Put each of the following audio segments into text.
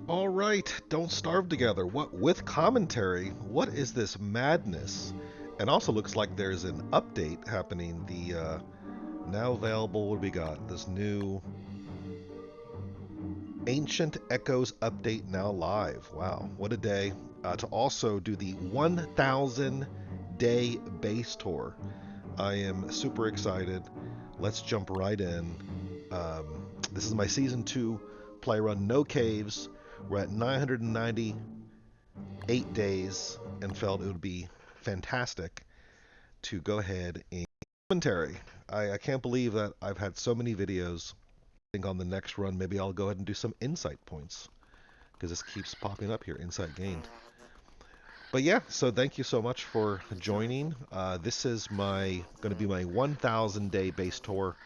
All right, don't starve together. What with commentary? What is this madness? And also looks like there's an update happening. The now available. What do we got? This new Ancient Echoes update now live. Wow, what a day! To also do the 1,000 day base tour. I am super excited. Let's jump right in. This is my season two play run. No caves. We're at 990 8 days and felt it would be fantastic to go ahead and commentary. I can't believe that I've had so many videos. I think on the next run, maybe I'll go ahead and do some insight points because this keeps popping up here, insight gained. But yeah, so thank you so much for joining. This is my going to be my 1,000 day base tour.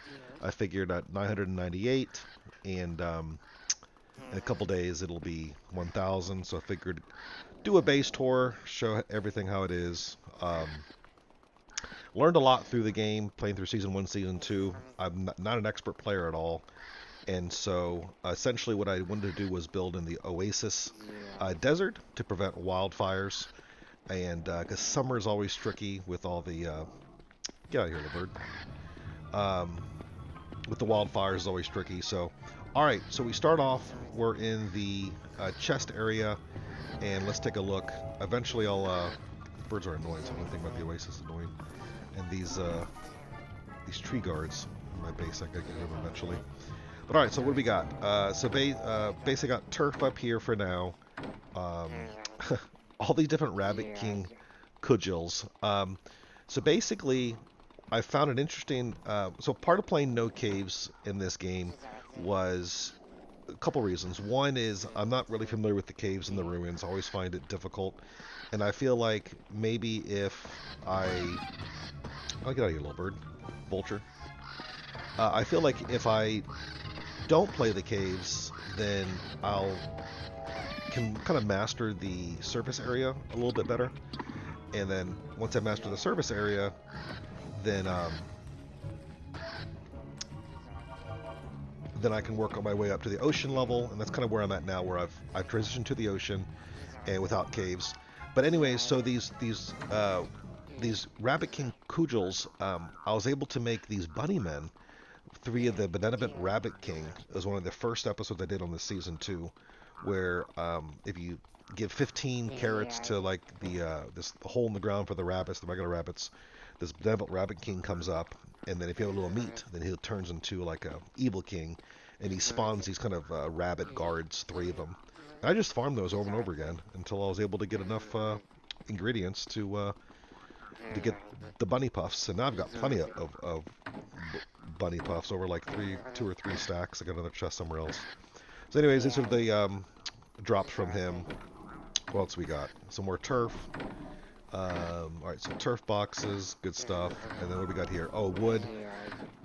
I figured at 998, and in a couple days it'll be 1,000. So I figured do a base tour, show everything how it is. Learned a lot through the game, playing through season one, season two. I'm not an expert player at all, and so essentially what I wanted to do was build in the Oasis desert to prevent wildfires, and because summer is always tricky with all the get out of here, little bird. Um, with the wildfires is always tricky. So, all right, so we start off. We're in the chest area, and let's take a look. Eventually, I'll birds are annoying, so I'm gonna think about the Oasis annoying. And these tree guards in my base, I gotta get rid of them eventually. But all right, so what do we got? Basically got turf up here for now. Um, all these different Rabbit King cudgels. So basically, I found it interesting. So part of playing no caves in this game was a couple reasons. One is I'm not really familiar with the caves and the ruins. I always find it difficult, and I feel like maybe if I'll get out of here, little bird, vulture. I feel like if I don't play the caves, then I'll can kind of master the surface area a little bit better. And then once I master the surface area, then then I can work on my way up to the ocean level, and that's kind of where I'm at now, where I've transitioned to the ocean and without caves. But anyways, so these Rabbit King cudgels, I was able to make these bunny men. Three of the Benevolent Rabbit King is one of the first episodes I did on the season two, where if you give 15 carrots to like this hole in the ground for the rabbits, the regular rabbits, this Benevolent Rabbit King comes up, and then if you have a little meat, then he turns into like a evil king, and he spawns these kind of rabbit guards, three of them. And I just farmed those over and over again until I was able to get enough ingredients to get the bunny puffs, and now I've got plenty of bunny puffs, over like two or three stacks. I got another chest somewhere else. So, anyways, these are the drops from him. What else we got? Some more turf. All right, so turf boxes, good stuff. And then what do we got here? Oh, wood.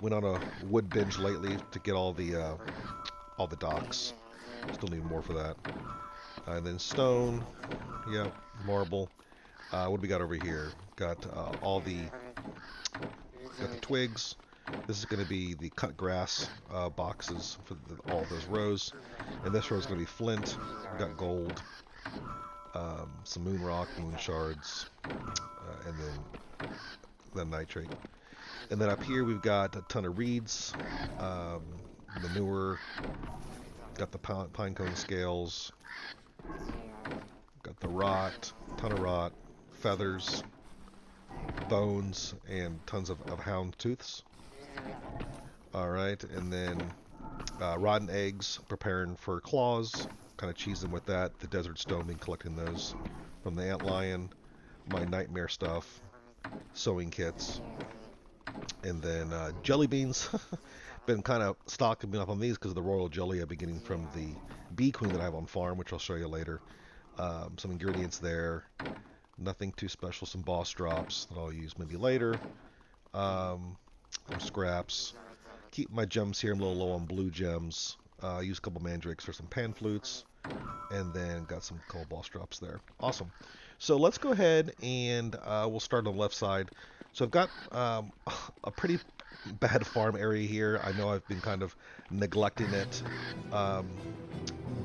Went on a wood binge lately to get all the docks. Still need more for that. And then stone. Yep, marble. What do we got over here? Got got the twigs. This is going to be the cut grass boxes for all of those rows. And this row is going to be flint. We've got gold, some moon rock, moon shards, and then nitrate. And then up here we've got a ton of reeds, manure, got the pine cone scales, got the rot, ton of rot, feathers, bones, and tons of hound tooths. All right, and then rotten eggs, preparing for claws, kind of cheesing with that. The desert stone, been collecting those from the antlion. My nightmare stuff, sewing kits, and then jelly beans. Been kind of stocking up on these because of the royal jelly I've been getting from the bee queen that I have on farm, which I'll show you later. Some ingredients there. Nothing too special. Some boss drops that I'll use maybe later. Some scraps. Keep my gems here. I'm a little low on blue gems. Use a couple mandrakes for some pan flutes. And then got some coal boss drops there. Awesome. So let's go ahead and we'll start on the left side. So I've got a pretty bad farm area here. I know I've been kind of neglecting it.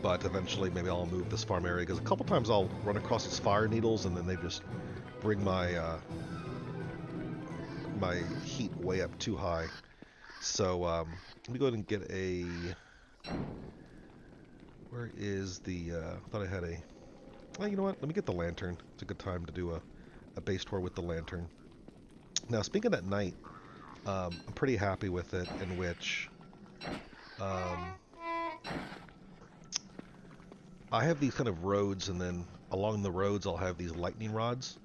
but eventually maybe I'll move this farm area because a couple times I'll run across these fire needles and then they just bring my heat way up too high. So let me go ahead and get a. Where is the? I thought I had a. Well, you know what? Let me get the lantern. It's a good time to do a base tour with the lantern. Now, speaking at night, I'm pretty happy with it. In which um, I have these kind of roads, and then along the roads I'll have these lightning rods.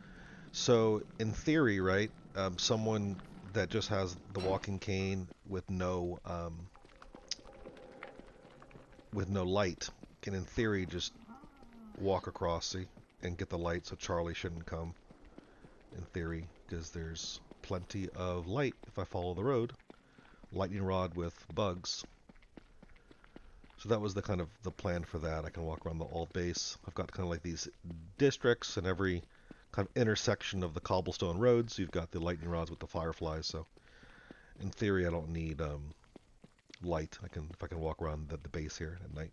So in theory, right, someone that just has the walking cane with no light can, in theory, just walk across, see, and get the light. So Charlie shouldn't come, in theory, because there's plenty of light if I follow the road. Lightning rod with bugs. So that was the kind of the plan for that. I can walk around the old base. I've got kind of like these districts, and every kind of intersection of the cobblestone roads, you've got the lightning rods with the fireflies. So in theory, I don't need light. If I can walk around the base here at night.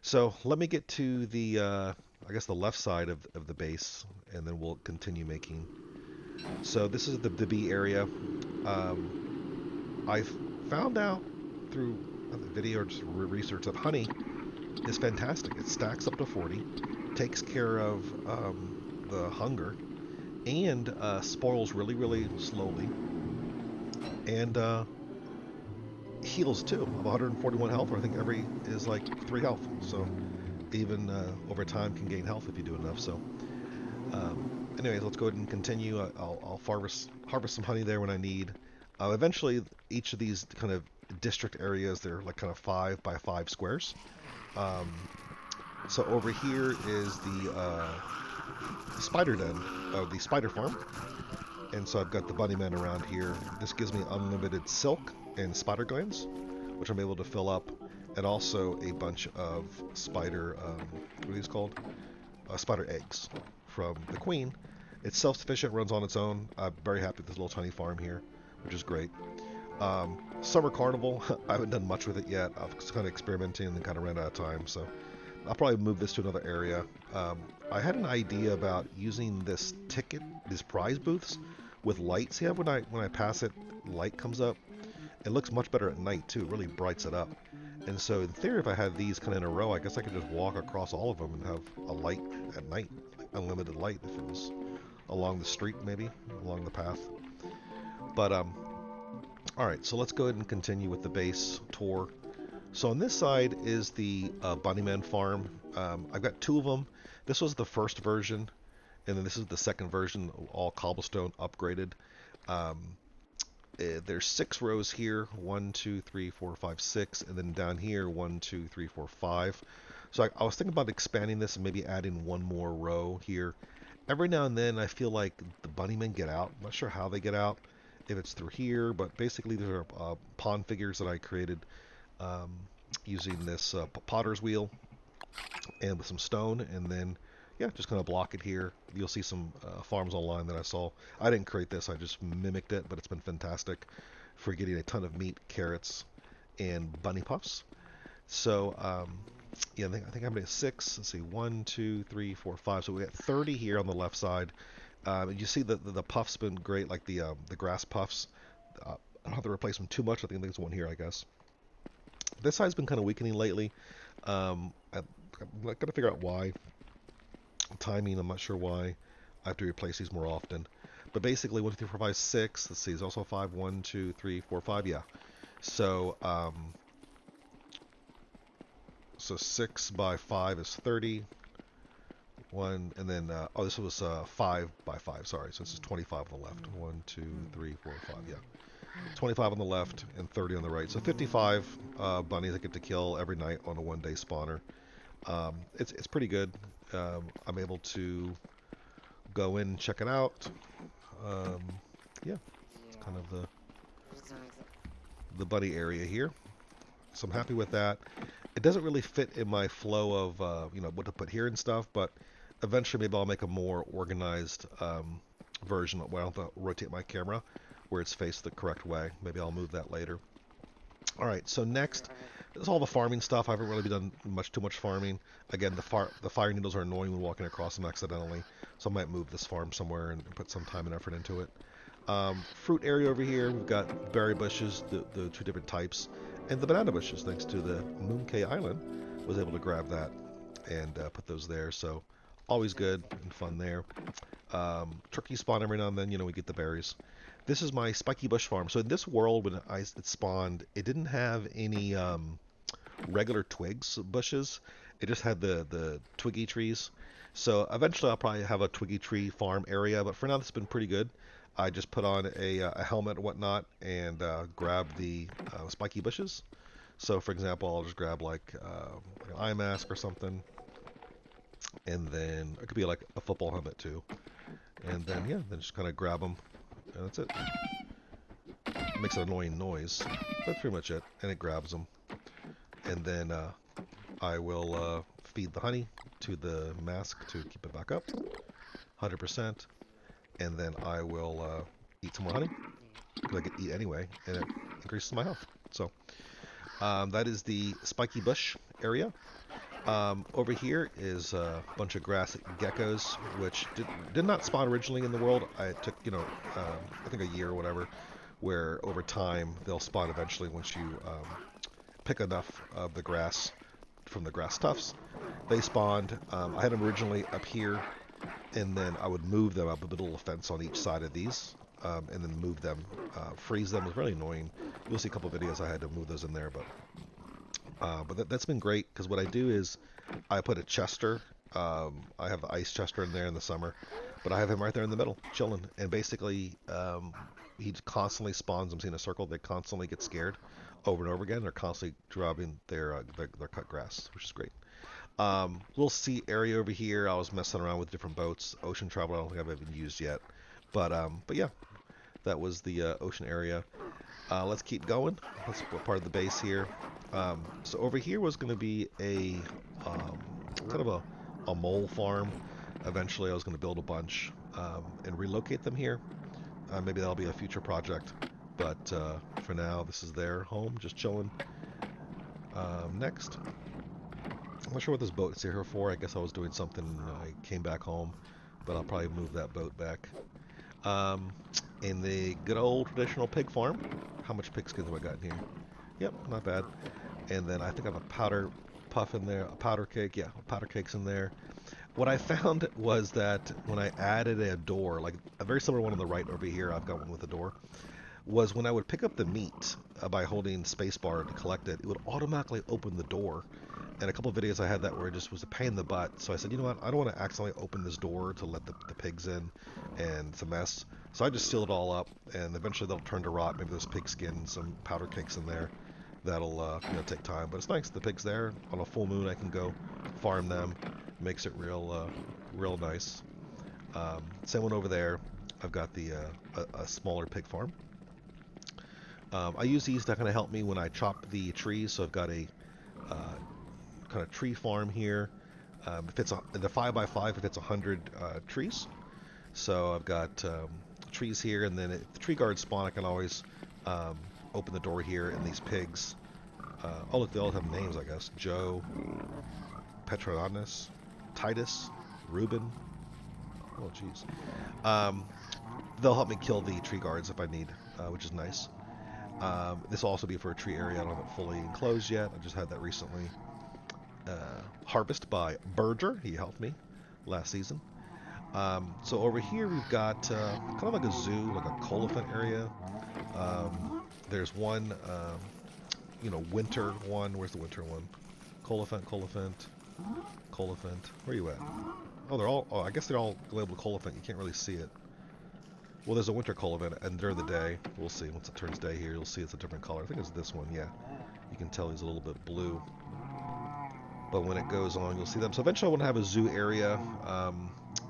So let me get to the I guess the left side of the base, and then we'll continue making. So this is the bee area. I found out through the video or just research that honey is fantastic. It stacks up to 40, takes care of the hunger, and spoils really, really slowly, and heals too. Of 141 health, or I think every is like 3 health. So even over time can gain health if you do enough. So anyways, let's go ahead and continue. I'll harvest some honey there when I need. Eventually, each of these kind of district areas, they're like kind of 5 by 5 squares. So over here is the spider den, the spider farm. And so I've got the bunny man around here. This gives me unlimited silk and spider glands, which I'm able to fill up, and also a bunch of spider, what are these called? Spider eggs from the queen. It's self-sufficient, runs on its own. I'm very happy with this little tiny farm here, which is great. Summer Carnival, I haven't done much with it yet. I was kind of experimenting and then kind of ran out of time, so I'll probably move this to another area. I had an idea about using this ticket, these prize booths, with light. See how when I pass it, light comes up? It looks much better at night too. It really brights it up. And so in theory, if I had these kind of in a row, I guess I could just walk across all of them and have a light at night, like unlimited light if it was along the street, maybe along the path. But all right, so let's go ahead and continue with the base tour. So on this side is the Bunnyman farm. I've got 2 of them. This was the first version, and then this is the second version, all cobblestone upgraded. There's 6 rows here, 1, 2, 3, 4, 5, 6, and then down here 1, 2, 3, 4, 5. So I was thinking about expanding this and maybe adding 1 more row here. Every now and then I feel like the bunnymen get out. I'm not sure how they get out, if it's through here, but basically these are pawn figures that I created using this potter's wheel and with some stone, and then yeah, just kind of block it here. You'll see some farms online that I saw. I didn't create this, I just mimicked it, but it's been fantastic for getting a ton of meat, carrots, and bunny puffs. So yeah, I think I'm at 6. Let's see, 1, 2, 3, 4, 5. So we got 30 here on the left side. You see the puffs been great, like the grass puffs. I don't have to replace them too much. I think there's one here, I guess. This side's been kind of weakening lately. I'm got to figure out why. Timing, I'm not sure why. I have to replace these more often. But basically, 1, 2, 3, 4, 5, 6. Let's see, there's also 5. 1, 2, 3, 4, 5. Yeah. So, so 6 by 5 is 30. 1, and then, oh, this was 5 by 5. Sorry, so this is 25 on the left. 1, 2, 3, 4, 5. Yeah. 25 on the left and 30 on the right. So 55 bunnies I get to kill every night on a 1-day spawner. It's pretty good. I'm able to go in and check it out. Yeah, it's kind of the bunny area here. So I'm happy with that. It doesn't really fit in my flow of what to put here and stuff, but eventually maybe I'll make a more organized version where I don't have to rotate my camera where it's faced the correct way. Maybe I'll move that later. All right, so next It's all the farming stuff. I haven't really done too much farming. Again, the fire needles are annoying when walking across them accidentally, so I might move this farm somewhere and put some time and effort into it. Fruit area over here, we've got berry bushes, the two different types, and the banana bushes. Thanks to the Mooncay Island, was able to grab that and put those there. So always good and fun there. Turkey spawn every now and then. We get the berries. This is my spiky bush farm. So in this world, when it spawned, it didn't have any regular twigs bushes. It just had the twiggy trees. So eventually I'll probably have a twiggy tree farm area, but for now this has been pretty good. I just put on a helmet and whatnot and grab the spiky bushes. So for example, I'll just grab like an eye mask or something, and then it could be like a football helmet too. And then yeah, then just kind of grab them, and that's it. It makes an annoying noise. That's pretty much it, and it grabs them. And then I will feed the honey to the mask to keep it back up, 100%. And then I will eat some more honey, because I can eat anyway, and it increases my health. So that is the spiky bush area. Over here is a bunch of grass geckos, which did not spawn originally in the world. I took, I think a year or whatever, where over time they'll spawn eventually once you pick enough of the grass from the grass tufts. They spawned. I had them originally up here, and then I would move them up a little fence on each side of these, and then move them, freeze them. It was really annoying. You'll see a couple of videos I had to move those in there, but that's been great because what I do is I put a Chester. I have the ice Chester in there in the summer, but I have him right there in the middle, chilling. And basically, he constantly spawns them in a circle. They constantly get scared over and over again. They're constantly dropping their cut grass, which is great. Little sea area over here. I was messing around with different boats. Ocean travel, I don't think I've even used yet. But yeah, that was the ocean area. Let's keep going. That's part of the base here. So over here was going to be a kind of a mole farm. Eventually, I was going to build a bunch and relocate them here. Maybe that'll be a future project. But for now, this is their home, just chilling. Next. I'm not sure what this boat is here for. I guess I was doing something and I came back home. But I'll probably move that boat back. In the good old traditional pig farm. How much pig skins have I got in here? Yep, not bad. And then I think I have a powder puff in there, a powder cake. Yeah, powder cake's in there. What I found was that when I added a door, like a very similar one on the right over here, I've got one with a door, was when I would pick up the meat by holding spacebar to collect it, it would automatically open the door. And a couple of videos I had that where it just was a pain in the butt. So I said, you know what, I don't want to accidentally open this door to let the pigs in, and it's a mess. So I just seal it all up, and eventually they'll turn to rot. Maybe there's pig skin, some powder cakes in there. That'll take time, but it's nice. The pig's there on a full moon. I can go farm them. Makes it real nice. Same one over there. I've got a smaller pig farm. I use these to kind of help me when I chop the trees. So I've got a kind of tree farm here. If it's the 5x5, if it's 100 trees. So I've got trees here, and then if the tree guards spawn, I can always open the door here, and these pigs. Oh look, they all have names, I guess. Joe, Petronas, Titus, Reuben. Oh jeez. They'll help me kill the tree guards if I need, which is nice. This will also be for a tree area. I don't have it fully enclosed yet. I just had that recently. Harvest by Berger. He helped me last season. So over here we've got kind of like a zoo, like a colophant area. There's one, winter one. Where's the winter one? Colophant. Where are you at? Oh, I guess they're all labeled colophant. You can't really see it. Well, there's a winter colophant, and during the day, we'll see. Once it turns day here, you'll see it's a different color. I think it's this one, yeah. You can tell he's a little bit blue. But when it goes on, you'll see them. So eventually I want to have a zoo area.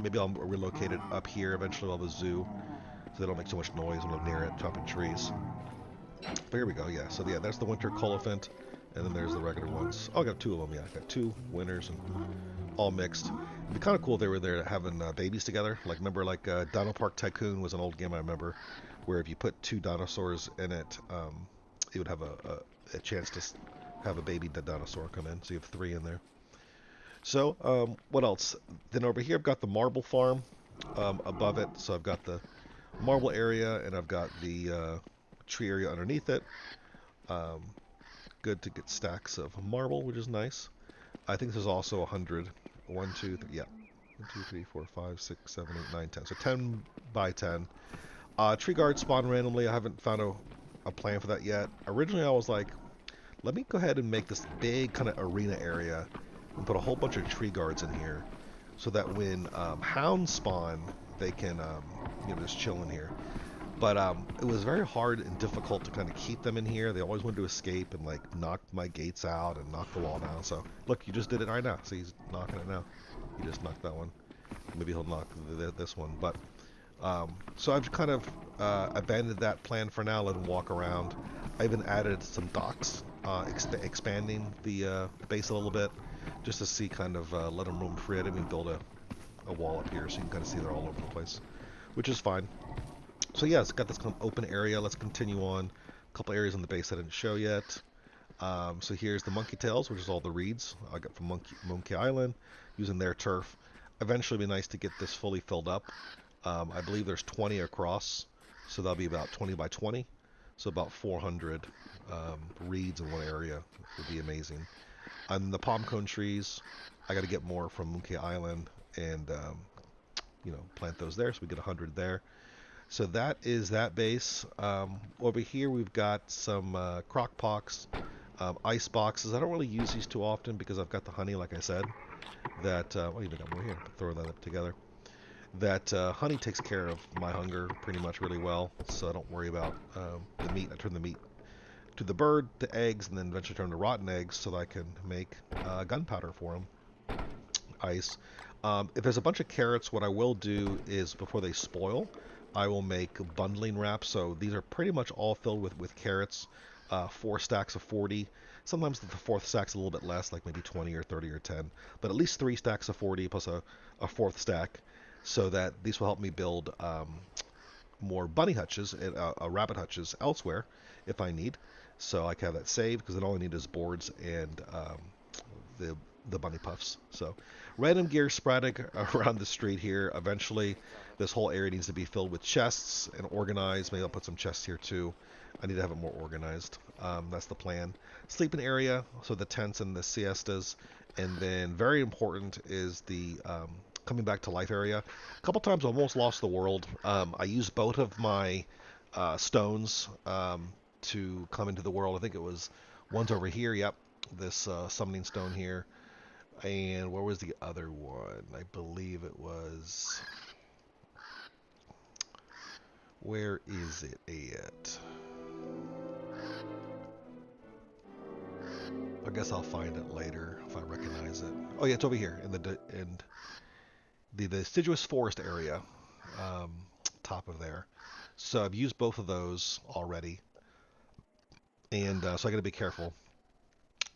Maybe I'll relocate it up here. Eventually I'll have a zoo, so they don't make so much noise when I'm near it, chopping trees. But here we go, yeah. So yeah, there's the winter colophant, and then there's the regular ones. Oh, I got two of them, yeah. I got two winters and all mixed. It'd be kind of cool if they were there having babies together. Like, remember, like Dino Park Tycoon was an old game I remember, where if you put two dinosaurs in it, it would have a chance to have a baby dinosaur come in. So you have 3 in there. So what else? Then over here I've got the marble farm above it. So I've got the marble area and I've got the tree area underneath it. Um, Good to get stacks of marble, which is nice. I think this is also 100. 1, 2, 3, yeah. 1, 2, 3, 4, 5, 6, 7, 8, 9, 10. So 10 by 10. Tree guards spawn randomly. I haven't found a plan for that yet. Originally, I was like, let me go ahead and make this big kind of arena area and put a whole bunch of tree guards in here so that when hounds spawn, they can just chill in here. But it was very hard and difficult to kind of keep them in here. They always wanted to escape and like knock my gates out and knock the wall down. So look, you just did it right now. See, he's knocking it now. He just knocked that one. Maybe he'll knock this one. But so I've kind of abandoned that plan for now. Let him walk around. I even added some docks, expanding the base a little bit, just to see kind of let him roam free. I didn't even build a wall up here, so you can kind of see they're all over the place, which is fine. So yeah, it's got this kind of open area. Let's continue on. A couple areas on the base I didn't show yet. So here's the monkey tails, which is all the reeds I got from Monkey Island, using their turf. Eventually, it'll be nice to get this fully filled up. I believe there's 20 across, so that'll be about 20 by 20. So about 400 reeds in one area would be amazing. And the palm cone trees, I got to get more from Monkey Island and plant those there, so we get 100 there. So that is that base. Over here we've got some crock pots, ice boxes. I don't really use these too often because I've got the honey, like I said. That even got more here. Throw that up together. That honey takes care of my hunger pretty much really well, so I don't worry about the meat. I turn the meat to the bird, to eggs, and then eventually turn to rotten eggs so that I can make gunpowder for them. Ice. If there's a bunch of carrots, what I will do is before they spoil, I will make bundling wraps. So these are pretty much all filled with carrots. 4 stacks of 40. Sometimes the 4th stack's a little bit less, like maybe 20 or 30 or 10. But at least 3 stacks of 40 plus a 4th stack, so that these will help me build more bunny hutches and rabbit hutches elsewhere if I need. So I can have that saved because then all I need is boards and the bunny puffs. So random gear sporadic around the street here. Eventually this whole area needs to be filled with chests and organized. Maybe I'll put some chests here too. I need to have it more organized. That's the plan. Sleeping area, so the tents and the siestas. And then very important is the coming back to life area. A couple times I almost lost the world. I used both of my stones to come into the world. I think it was one's over here. Yep, this summoning stone here. And where was the other one? I believe it was... Where is it at? I guess I'll find it later if I recognize it. Oh yeah, it's over here in the deciduous forest area, top of there. So I've used both of those already, and so I got to be careful.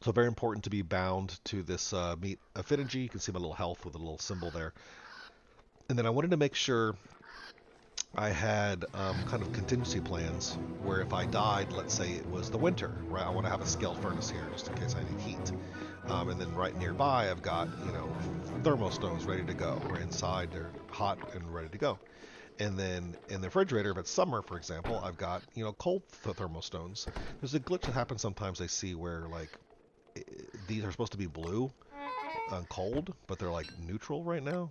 So very important to be bound to this meat affinity. You can see my little health with a little symbol there. And then I wanted to make sure I had kind of contingency plans where if I died, let's say it was the winter, right? I want to have a scaled furnace here just in case I need heat. And then right nearby, I've got, thermostones ready to go. Or inside, they're hot and ready to go. And then in the refrigerator, if it's summer, for example, I've got, cold thermostones. There's a glitch that happens sometimes I see where, like, these are supposed to be blue and cold, but they're, like, neutral right now.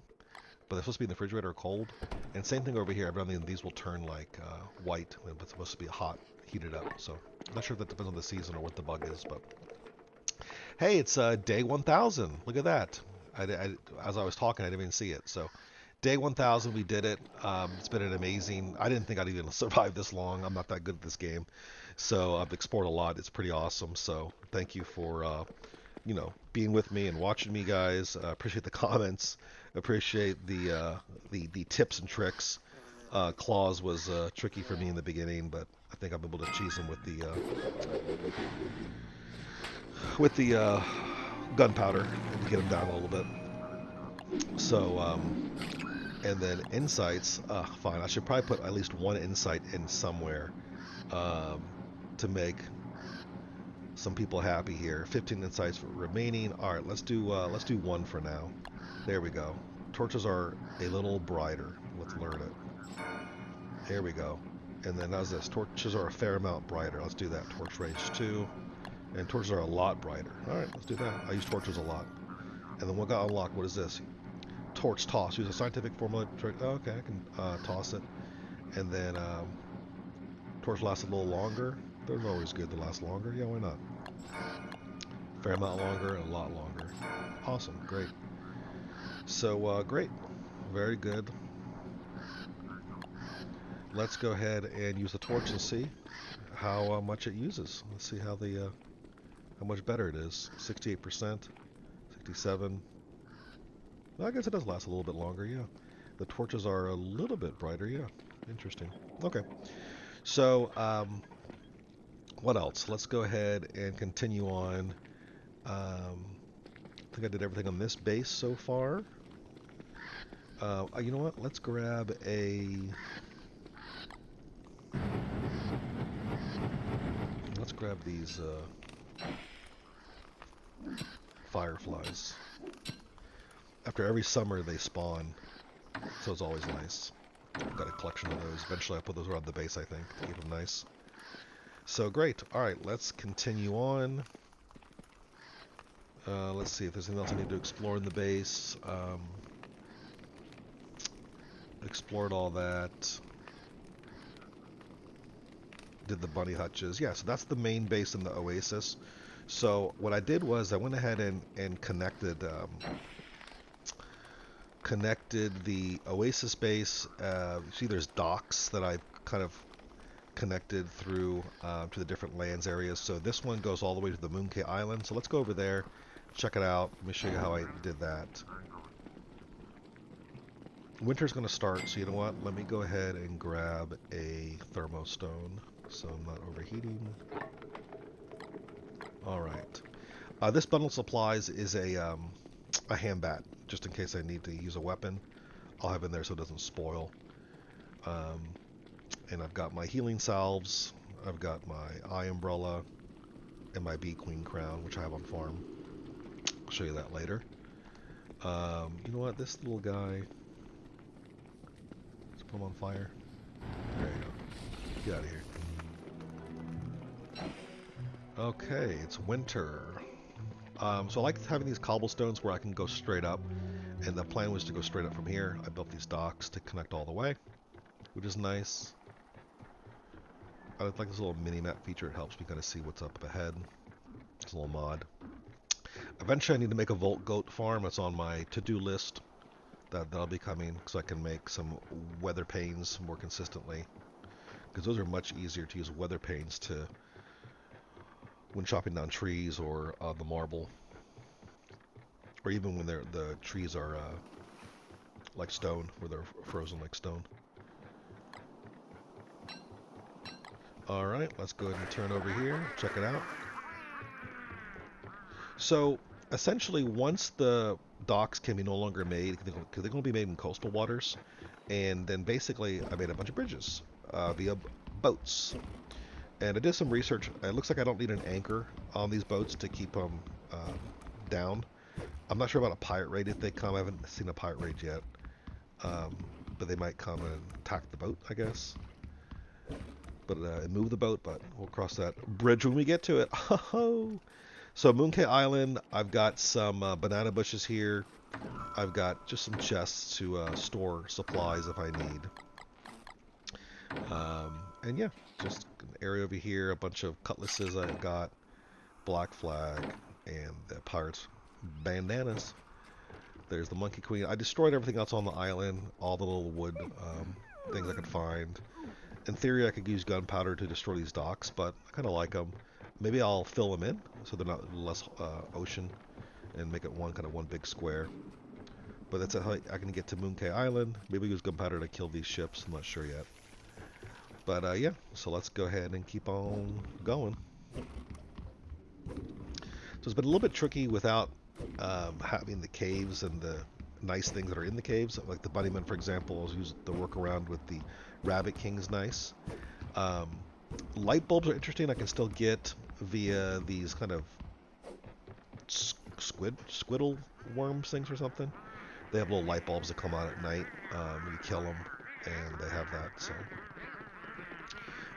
But they're supposed to be in the refrigerator cold. And same thing over here. Every these will turn, like, white when it's supposed to be hot, heated up. So I'm not sure if that depends on the season or what the bug is, but... Hey, it's day 1000. Look at that. As I was talking, I didn't even see it. So day 1000, we did it. It's been an amazing... I didn't think I'd even survive this long. I'm not that good at this game. So I've explored a lot. It's pretty awesome. So thank you for, being with me and watching me, guys. Appreciate the comments. Appreciate the tips and tricks. Claws was tricky for me in the beginning, but I think I'm able to cheese him with the gunpowder to get him down a little bit. So, and then insights. Fine. I should probably put at least one insight in somewhere to make Some people happy here. 15 insights remaining. All right, let's do one for now. There we go. Torches are a little brighter. Let's learn it. There we go. And then how's this? Torches are a fair amount brighter. Let's do that. Torch range 2. And torches are a lot brighter. All right, let's do that. I use torches a lot. And then what got unlocked? What is this? Torch toss. Use a scientific formula. Oh, okay, I can toss it. And then torch lasts a little longer. They're always good to last longer. Yeah, why not? Fair amount longer and a lot longer. Awesome, great. So great, very good. Let's go ahead and use the torch and see how much it uses. Let's see how much better it is. 68%, 67. Well, I guess it does last a little bit longer. Yeah, the torches are a little bit brighter. Yeah, interesting. Okay, so what else? Let's go ahead and continue on. I think I did everything on this base so far. You know what? Let's grab a... Let's grab these fireflies. After every summer they spawn, so it's always nice. I've got a collection of those. Eventually I'll put those around the base, I think, to keep them nice. So great. Alright, let's continue on. Let's see if there's anything else I need to explore in the base. Explored all that. Did the bunny hutches. Yeah, so that's the main base in the oasis. So what I did was I went ahead and connected the oasis base. See, there's docks that I've kind of connected through to the different lands areas. So this one goes all the way to the Mooncay Island. So let's go over there, check it out. Let me show you how I did that. Winter's going to start, so you know what? Let me go ahead and grab a thermostone so I'm not overheating. Alright. This bundle of supplies is a hand bat, just in case I need to use a weapon. I'll have it in there so it doesn't spoil. And I've got my healing salves, I've got my eye umbrella, and my bee queen crown, which I have on farm. I'll show you that later. You know what? This little guy... Let's put him on fire. There you go. Get out of here. Okay, it's winter. So I like having these cobblestones where I can go straight up, and the plan was to go straight up from here. I built these docks to connect all the way, which is nice. I like this little mini-map feature. It helps me kind of see what's up ahead. It's a little mod. Eventually I need to make a Volt Goat farm. It's on my to-do list. That'll be coming, so I can make some weather panes more consistently. Because those are much easier to use weather panes to... when chopping down trees or the marble, or even when the trees are like stone, where they're frozen like stone. All right, let's go ahead and turn over here, check it out. So essentially, once the docks can be no longer made, because they're going to be made in coastal waters, and then basically I made a bunch of bridges via boats. And I did some research. It looks like I don't need an anchor on these boats to keep them down. I'm not sure about a pirate raid if they come. I haven't seen a pirate raid yet. But they might come and attack the boat, I guess. But move the boat, but we'll cross that bridge when we get to it. So Mooncay Island, I've got some banana bushes here. I've got just some chests to store supplies if I need. And yeah, just an area over here, a bunch of cutlasses I've got, black flag, and the pirates' bandanas. There's the Monkey Queen. I destroyed everything else on the island, all the little wood things I could find. In theory, I could use gunpowder to destroy these docks, but I kind of like them. Maybe I'll fill them in so they're not less ocean and make it one big square. But that's how I can get to Mooncay Island. Maybe use gunpowder to kill these ships. I'm not sure yet. But yeah, so let's go ahead and keep on going. So it's been a little bit tricky without having the caves and the nice things that are in the caves. Like the Bunnyman, for example, I was using the workaround with the Rabbit King's nice. Light bulbs are interesting. I can still get via these kind of squiddle worms things or something. They have little light bulbs that come on at night. You kill them, and they have that. So,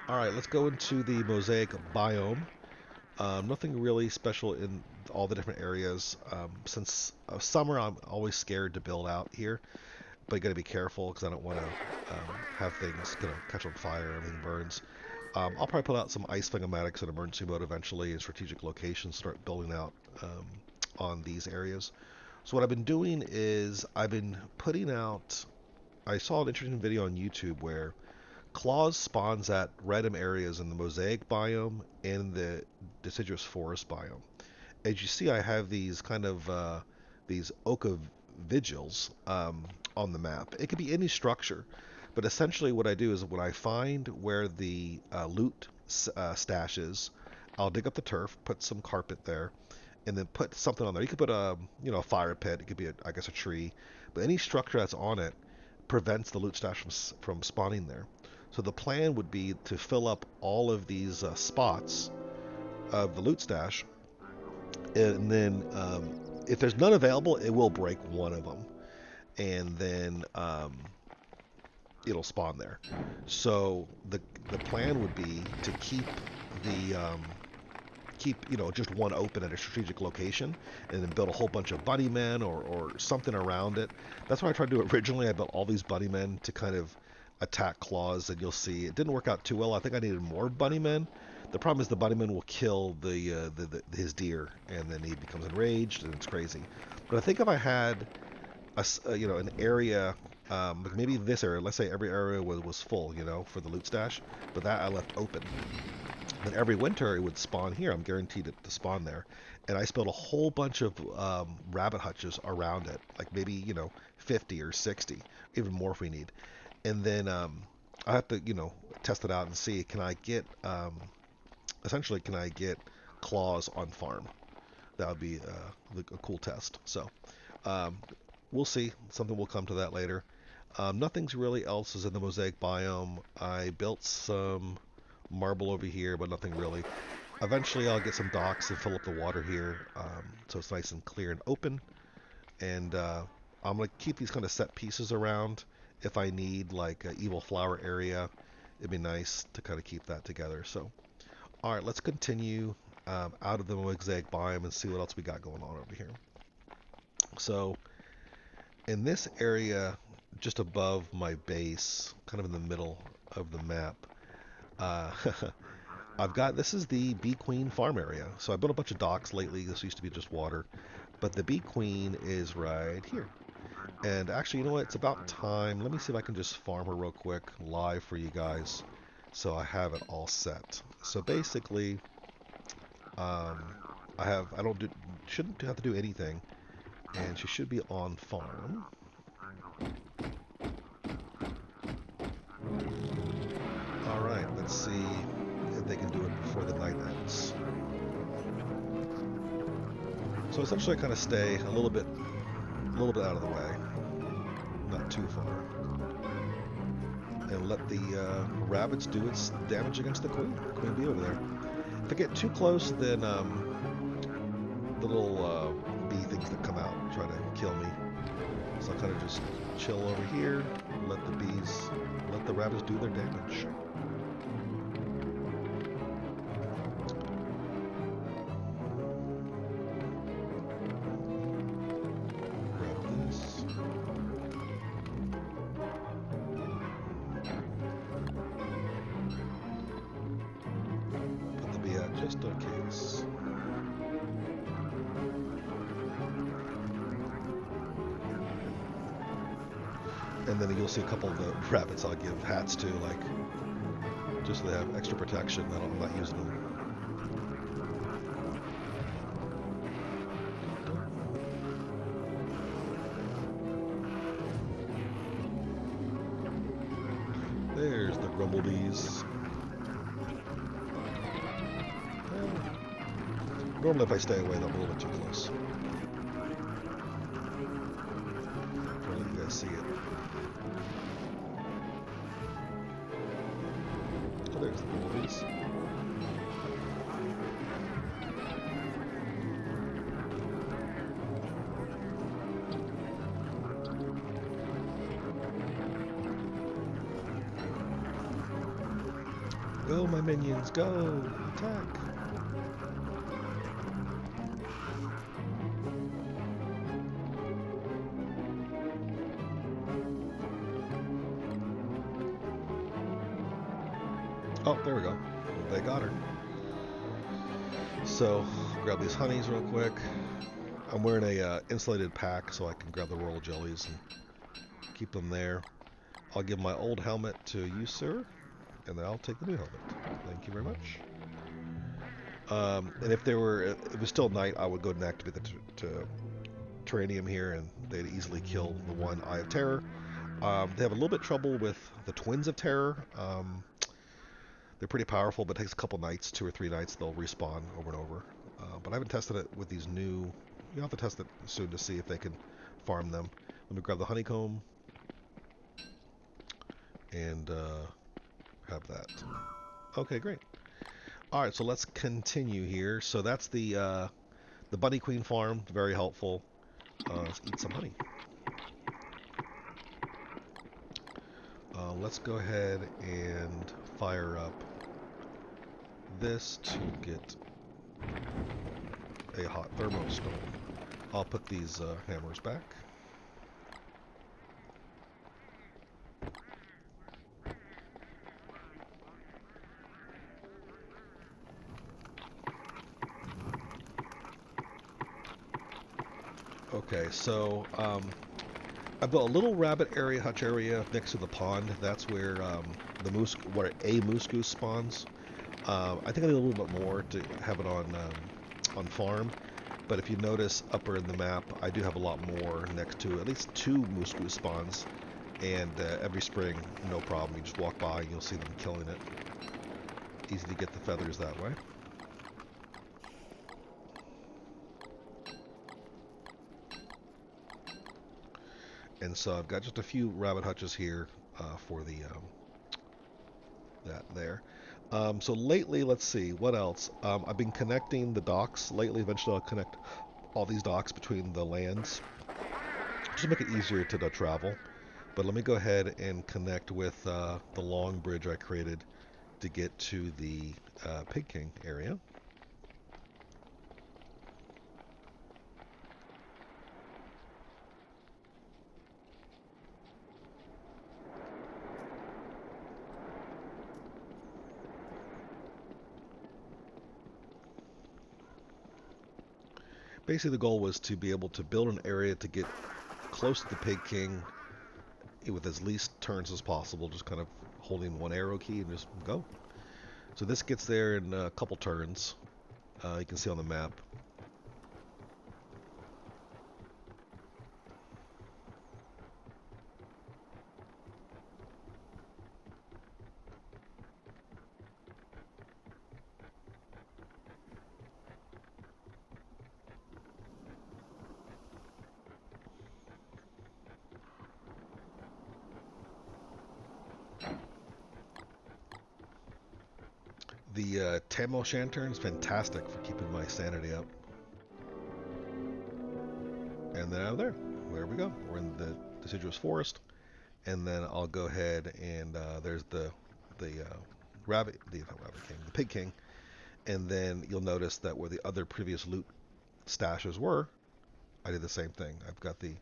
all right, let's go into the mosaic biome. Nothing really special in all the different areas. Since summer, I'm always scared to build out here, but you got to be careful because I don't want to have things catch on fire and everything burns. I'll probably put out some ice thingomatics in emergency mode eventually in strategic locations, start building out on these areas. So what I've been doing is I've been putting out. I saw an interesting video on YouTube where claws spawns at random areas in the mosaic biome and the deciduous forest biome. As you see, I have these kind of these oka vigils on the map. It could be any structure, but essentially what I do is when I find where the loot stash is, I'll dig up the turf, put some carpet there, and then put something on there. You could put a fire pit. It could be I guess a tree, but any structure that's on it prevents the loot stash from spawning there. So the plan would be to fill up all of these spots of the loot stash, and then if there's none available, it will break one of them, and then it'll spawn there. So the plan would be to keep just one open at a strategic location, and then build a whole bunch of buddy men or something around it. That's what I tried to do originally. I built all these buddy men to kind of attack claws, and you'll see it didn't work out too well. I think I needed more bunny men. The problem is the bunny men will kill his deer, and then he becomes enraged, and it's crazy. But I think if I had an area, like maybe this area, let's say every area was full, for the loot stash, but that I left open. Then every winter it would spawn here. I'm guaranteed it to spawn there. And I built a whole bunch of rabbit hutches around it, like maybe 50 or 60, even more if we need. And then I have to test it out and see, can I get essentially, can I get claws on farm? That would be a cool test. So we'll see. Something will come to that later. Nothing's really else is in the mosaic biome. I built some marble over here, but nothing really. Eventually I'll get some docks and fill up the water here, so it's nice and clear and open. And I'm going to keep these kind of set pieces around. If I need like an evil flower area, it'd be nice to kind of keep that together. So, all right, let's continue out of the mosaic biome and see what else we got going on over here. So, in this area, just above my base, kind of in the middle of the map, this is the Bee Queen farm area. So I built a bunch of docks lately. This used to be just water, but the Bee Queen is right here. And actually, you know what? It's about time. Let me see if I can just farm her real quick live for you guys, so I have it all set. So basically, shouldn't have to do anything, and she should be on farm. All right, let's see if they can do it before the night ends. So essentially, I kind of stay a little bit out of the way, not too far, and let the rabbits do its damage against the queen bee over there. If I get too close, then the little bee things that come out try to kill me. So I'll kind of just chill over here, let the rabbits do their damage. Just in case. And then you'll see a couple of the rabbits I'll give hats to, like, just so they have extra protection. I'm not using them. There's the grumblebees. Normally if I stay away, they'll be a little bit too close. Trying to let you guys see it. Oh, there's the bumblebee. is. Go, my minions, go! Attack! Oh, there we go. They got her. So, grab these honeys real quick. I'm wearing a insulated pack so I can grab the royal jellies and keep them there. I'll give my old helmet to you, sir, and then I'll take the new helmet. Thank you very much. And if it was still night, I would go and activate the Terranium here, and they'd easily kill the one Eye of Terror. They have a little bit trouble with the Twins of Terror. They're pretty powerful, but it takes a couple nights, 2 or 3 nights, they'll respawn over and over. But I haven't tested it with these new. You'll have to test it soon to see if they can farm them. Let me grab the honeycomb and have that. Okay, great. All right, so let's continue here. So that's the Bunny Queen farm, very helpful. Let's eat some honey. Let's go ahead and fire up this to get a hot thermostone. I'll put these hammers back. Okay, so I built a little rabbit area, hutch area next to the pond. That's where the moose, what a moose goose spawns. I think I need a little bit more to have it on farm. But if you notice upper in the map, I do have a lot more next to at least 2 moose goose spawns. And every spring, no problem. You just walk by and you'll see them killing it. Easy to get the feathers that way. And so I've got just a few rabbit hutches here for the that there. So lately, let's see, what else? I've been connecting the docks lately. Eventually I'll connect all these docks between the lands, just to make it easier to travel. But let me go ahead and connect with the long bridge I created to get to the Pig King area. Basically, the goal was to be able to build an area to get close to the Pig King with as least turns as possible, just kind of holding one arrow key and just go. So this gets there in a couple turns. You can see on the map. The Tam O' Shanter is fantastic for keeping my sanity up. And then out of there, there we go. We're in the deciduous forest, and then I'll go ahead and there's the rabbit, the not rabbit king, the pig king, and then you'll notice that where the other previous loot stashes were, I did the same thing. I've got the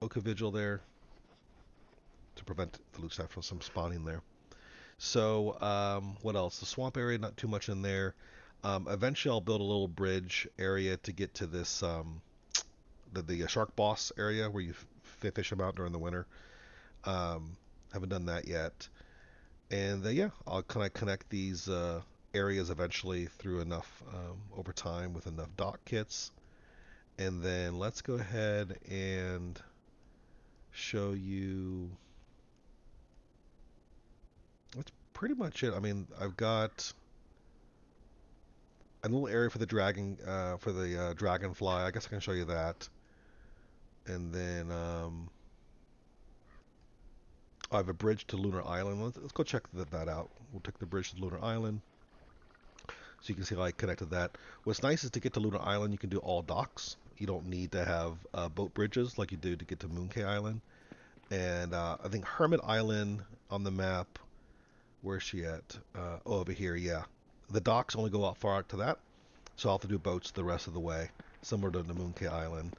Oka Vigil there to prevent the loot stash from some spawning there. So what else? The swamp area, not too much in there. Eventually, I'll build a little bridge area to get to this the shark boss area where you fish them out during the winter. Haven't done that yet. And yeah, I'll kind of connect these areas eventually through enough over time with enough dock kits. And then let's go ahead and show you. That's pretty much it. I mean, I've got a little area for the dragonfly. I guess I can show you that. And then I have a bridge to Lunar Island. Let's go check that out. We'll take the bridge to Lunar Island. So you can see how I connected that. What's nice is to get to Lunar Island, you can do all docks. You don't need to have boat bridges like you do to get to Mooncay Island. And I think Hermit Island on the map, where's she at? Oh, over here, yeah. The docks only go out far out to that, so I'll have to do boats the rest of the way, similar to the Mooncay Island.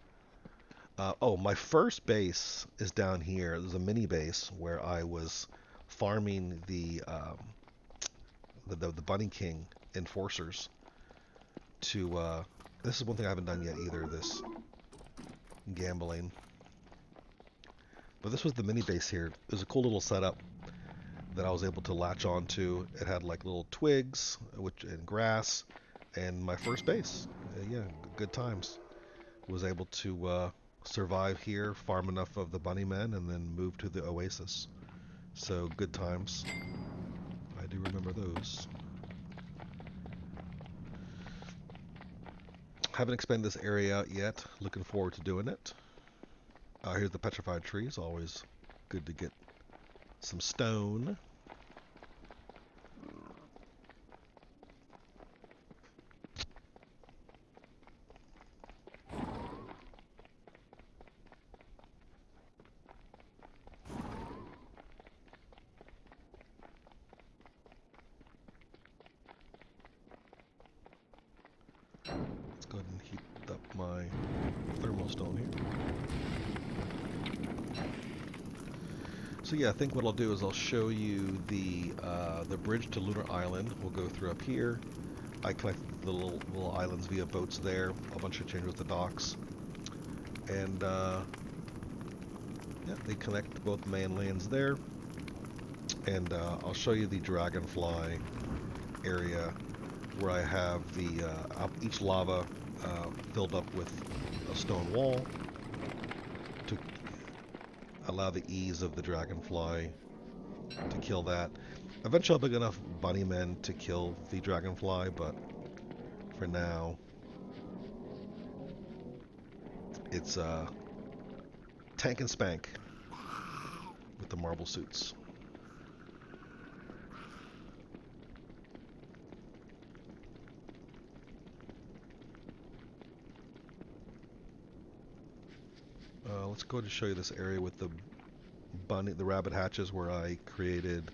Oh, my first base is down here. There's a mini base where I was farming the Bunny King enforcers to this is one thing I haven't done yet either, this gambling. But this was the mini base here. It was a cool little setup that I was able to latch onto. It had like little twigs and grass and my first base. Yeah, good times. Was able to survive here, farm enough of the bunny men, and then move to the oasis. So good times. I do remember those. Haven't expanded this area out yet. Looking forward to doing it. Here's the petrified trees. Always good to get some stone. Let's go ahead and heat up my thermal stone here. So yeah, I think what I'll do is I'll show you the bridge to Lunar Island. We'll go through up here. I connected the little islands via boats there. A bunch of changes with the docks, and yeah, they connect both main lands there. And I'll show you the Dragonfly area where I have the each lava filled up with a stone wall to allow the ease of the Dragonfly to kill that. Eventually I'll have enough bunny men to kill the Dragonfly, but for now it's tank and spank with the marble suits. Let's go ahead and show you this area with the rabbit hatches where I created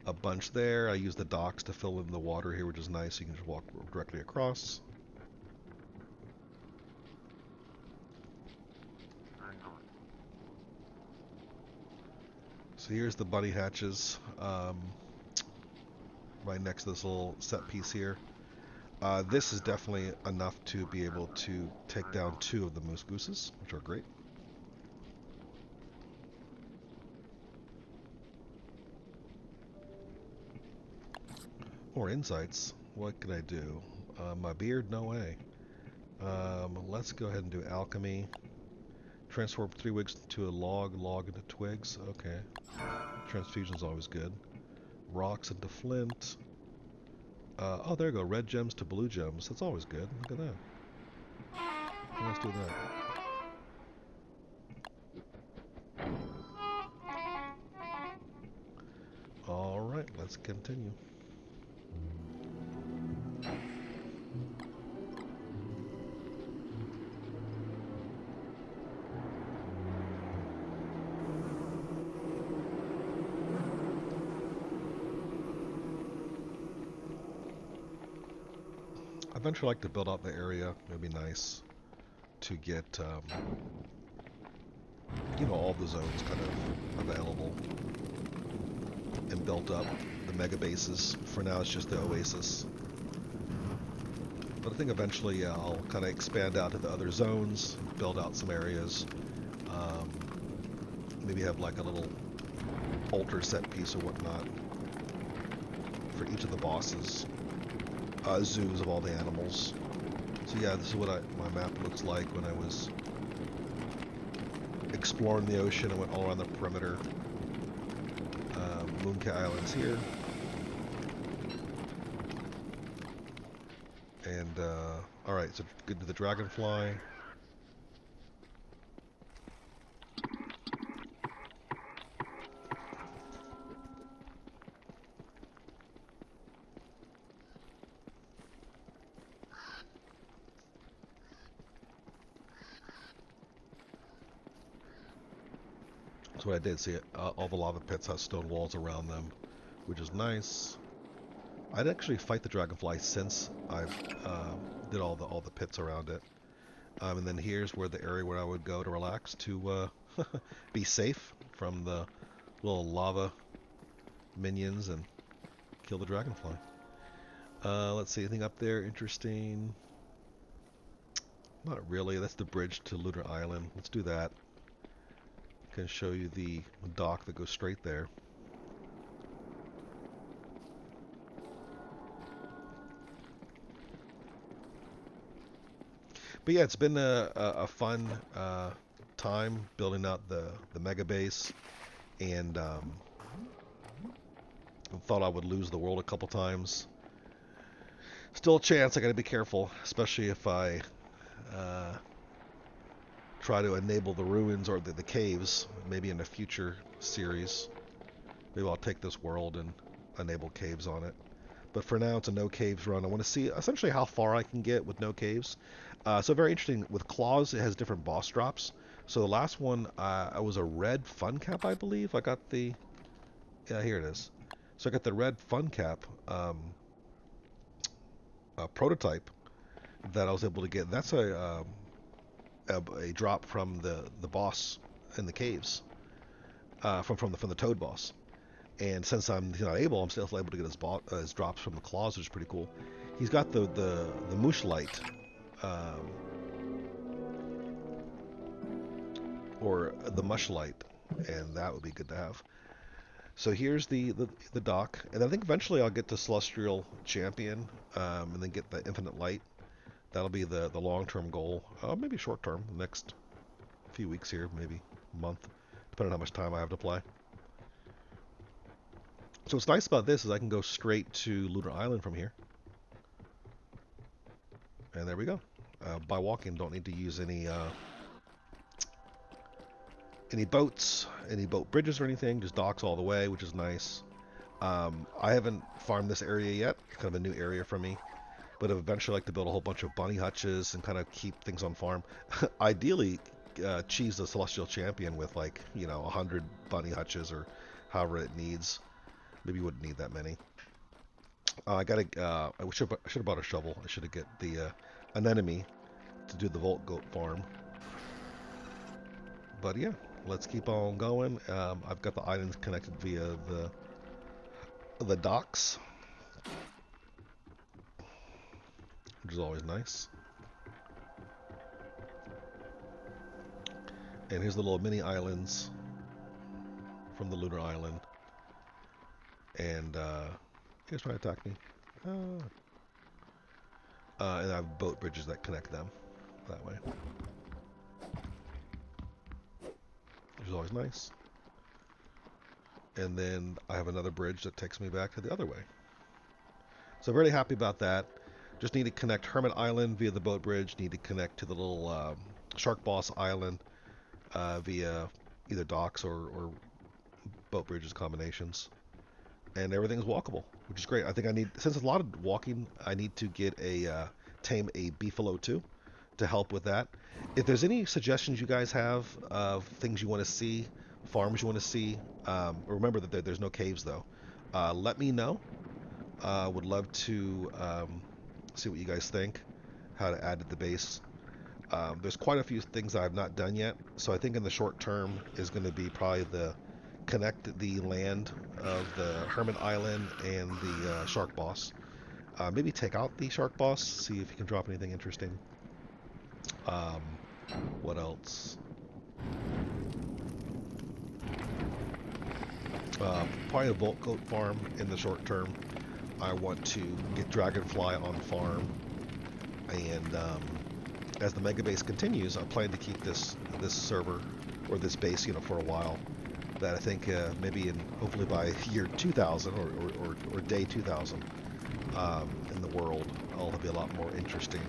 a bunch there. I used the docks to fill in the water here, which is nice. You can just walk directly across. So here's the bunny hatches right next to this little set piece here. This is definitely enough to be able to take down 2 of the moose gooses, which are great. More insights. What can I do? My beard? No way. Let's go ahead and do alchemy. Transform 3 wigs to a log into twigs. Okay. Transfusion's always good. Rocks into flint. Oh, there you go. Red gems to blue gems. That's always good. Look at that. Let's do that. Alright, let's continue. Eventually, I'd like to build out the area. It'd be nice to get, you know, all the zones kind of available and built up. The mega bases. For now, it's just the oasis. But I think eventually, yeah, I'll kind of expand out to the other zones, build out some areas. Maybe have like a little altar set piece or whatnot for each of the bosses. Zoos of all the animals. So yeah, this is what my map looks like when I was exploring the ocean. I went all around the perimeter. Mooncay Island's here. And, alright, so good to the Dragonfly. That's what I did see. All the lava pits have stone walls around them, which is nice. I'd actually fight the dragonfly since I've did all the pits around it. And then here's where the area where I would go to relax to be safe from the little lava minions and kill the dragonfly. Let's see, anything up there interesting? Not really. That's the bridge to Lunar Island. Let's do that. I can show you the dock that goes straight there. But yeah, it's been a fun time building out the mega base, and thought I would lose the world a couple times. Still a chance. I got to be careful, especially if I try to enable the ruins or the caves. Maybe in a future series, maybe I'll take this world and enable caves on it. But for now, it's a no caves run. I want to see essentially how far I can get with no caves. So very interesting. With claws, it has different boss drops. So the last one, I was a red fun cap, I believe. I got the, yeah, here it is. So I got the red fun cap prototype that I was able to get. That's a drop from the boss in the caves, from the Toad boss. And since he's not able, I'm still able to get his drops from the claws, which is pretty cool. He's got the moosh light, or the mush light, and that would be good to have. So here's the dock, and I think eventually I'll get to Celestial Champion, and then get the Infinite Light. That'll be the long-term goal, maybe short-term, next few weeks here, maybe a month, depending on how much time I have to play. So what's nice about this is I can go straight to Lunar Island from here. And there we go. By walking, don't need to use any boats, any boat bridges or anything, just docks all the way, which is nice. I haven't farmed this area yet, kind of a new area for me, but I'd eventually like to build a whole bunch of bunny hutches and kind of keep things on farm. Ideally, cheese the Celestial Champion with 100 bunny hutches or however it needs. Maybe you wouldn't need that many. I should have bought a shovel. I should have get the anemone to do the Volt Goat farm. But yeah, let's keep on going. I've got the islands connected via the docks, which is always nice. And here's the little mini islands from the Lunar Island. And you guys trying to attack me? And I have boat bridges that connect them that way, which is always nice. And then I have another bridge that takes me back to the other way. So I'm really happy about that. Just need to connect Hermit Island via the boat bridge. Need to connect to the little Shark Boss Island via either docks or boat bridges combinations. And everything's walkable, which is great. I think since it's a lot of walking, I need to get tame a beefalo too to help with that. If there's any suggestions you guys have of things you want to see, farms you want to see, remember that there's no caves though. Let me know. Would love to see what you guys think, how to add to the base. There's quite a few things I have not done yet, so I think in the short term is going to be probably connect the land of the Hermit Island and the Shark Boss. Maybe take out the Shark Boss, see if you can drop anything interesting. What else? Probably a Volt Goat farm in the short term. I want to get Dragonfly on farm, and as the mega base continues, I plan to keep this server or this base, for a while. That I think maybe hopefully by year 2000 or day 2000 in the world, I'll be a lot more interesting,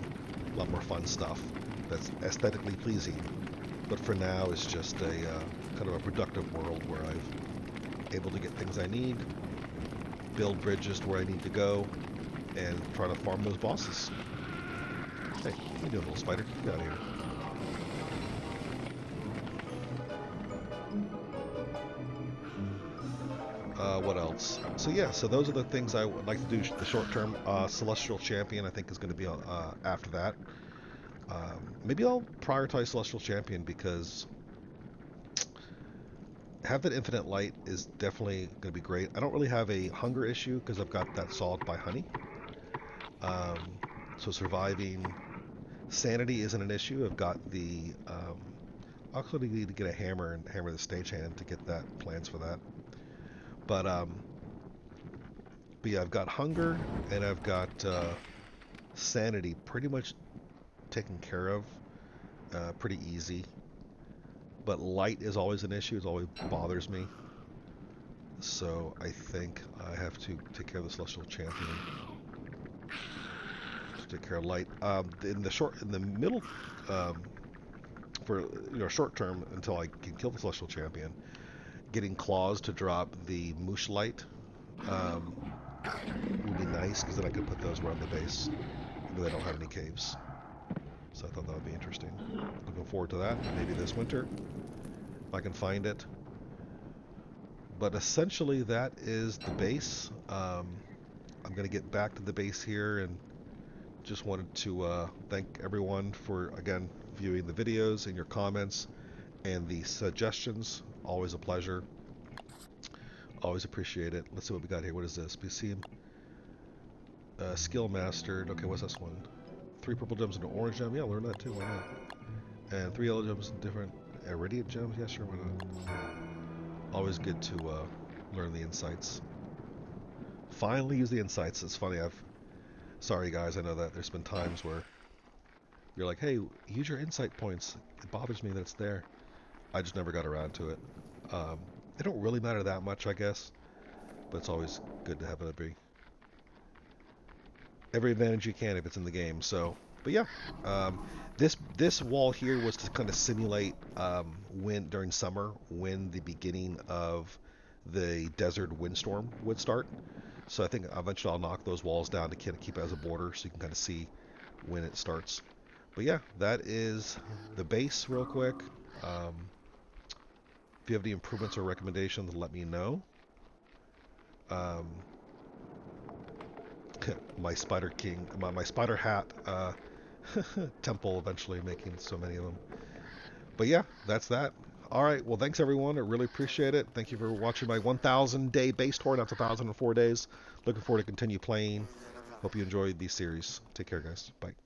a lot more fun stuff that's aesthetically pleasing. But for now, it's just a kind of a productive world where I'm able to get things I need, build bridges to where I need to go, and try to farm those bosses. Hey, what are you doing, little spider? Get out of here. What else? So yeah, so those are the things I would like to do the short term. Celestial Champion I think is going to be after that. Maybe I'll prioritize Celestial Champion because have that infinite light is definitely going to be great. I don't really have a hunger issue because I've got that solved by honey. Um, so surviving sanity isn't an issue. I've got the I actually need to get a hammer and hammer the stagehand to get that plans for that. But yeah, I've got hunger and I've got sanity pretty much taken care of, pretty easy. But light is always an issue. It always bothers me. So I think I have to take care of the Celestial Champion to take care of light. In the middle, um, for short term until I can kill the Celestial Champion, getting claws to drop the Moosh light um, would be nice because then I could put those around the base where they don't have any caves. So I thought that would be interesting. Looking forward to that. Maybe this winter if I can find it. But essentially, that is the base. I'm going to get back to the base here and just wanted to thank everyone for, again, viewing the videos and your comments and the suggestions. Always a pleasure. Always appreciate it. Let's see what we got here. What is this? We see skill mastered. Okay, what's this one? 3 purple gems and an orange gem. Yeah, learn that too. Why not? And 3 yellow gems and different iridium gems. Yeah, sure. Why not? Always good to learn the insights. Finally use the insights. It's funny. Sorry guys. I know that there's been times where you're like, hey, use your insight points. It bothers me that it's there. I just never got around to it. Um, they don't really matter that much, I guess, but it's always good to have it be every advantage you can if it's in the game. So, but yeah, um, this wall here was to kind of simulate when during summer when the beginning of the desert windstorm would start. So I think eventually I'll knock those walls down to kind of keep it as a border so you can kind of see when it starts. But yeah, that is the base real quick. Um, if you have any improvements or recommendations, let me know. Um, my Spider King, my Spider Hat temple eventually making so many of them. But yeah, that's that. All right, well, thanks everyone. I really appreciate it. Thank you for watching my 1,000 day base tour. That's 1,004 days. Looking forward to continue playing. Hope you enjoyed these series. Take care, guys. Bye.